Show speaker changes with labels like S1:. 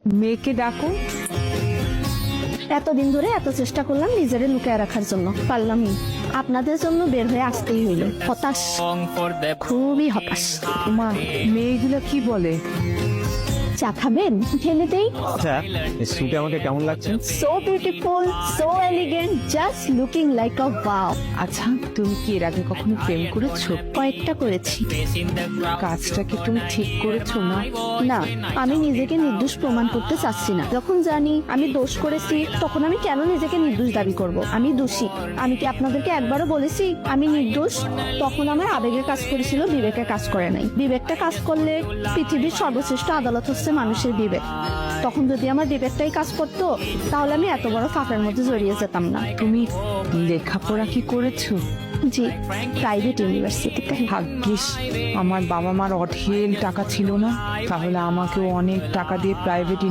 S1: মেয়েকে ডাকো।
S2: এতদিন ধরে এত চেষ্টা করলাম নিজেরে লুকিয়ে রাখার জন্য, পারলামই। আপনাদের জন্য বের হয়ে আসতেই হইল। হতাশ, খুবই হতাশ।
S1: মা, মেয়েগুলো কি বলে?
S2: চা খাবেন? ঢেলে দেই।
S3: আচ্ছা, এই স্যুটে আমাকে কেমন লাগছে?
S2: So beautiful, so elegant, just looking like আ ওয়াও।
S1: আচ্ছা, তুমি কি এর আগে কখনো প্রেম করেছো?
S2: কয়েকটা করেছি।
S1: কাজটাকে তুমি ঠিক করেছো না?
S2: না, আমি নিজেকে নির্দোষ প্রমাণ করতে চাচ্ছি না। যখন জানি আমি দোষ করেছি, তখন আমি কেন নিজেকে নির্দোষ দাবি করব? আমি দোষী। আমি কি আপনাদেরকে একবারও বলেছি আমি নির্দোষ? তখন আমার আবেগে কাজ করেছিল, বিবেকে কাজ করে নাই। বিবেকটা কাজ করলে পৃথিবীর সর্বশ্রেষ্ঠ আদালত হচ্ছে মানুষের বিবেক। তখন যদি আমার বিবেকটাই কাজ করতো, তাহলে আমি এত বড় ফাঁকের মধ্যে জড়িয়ে যেতাম না।
S1: তুমি লেখাপড়া কি করেছো?
S2: জি, প্রাইভেট ইউনিভার্সিটিতে।
S1: ভাগ্যিস আমার বাবা মার অঢেল টাকা ছিল না, তাহলে আমাকেও অনেক টাকা দিয়ে প্রাইভেট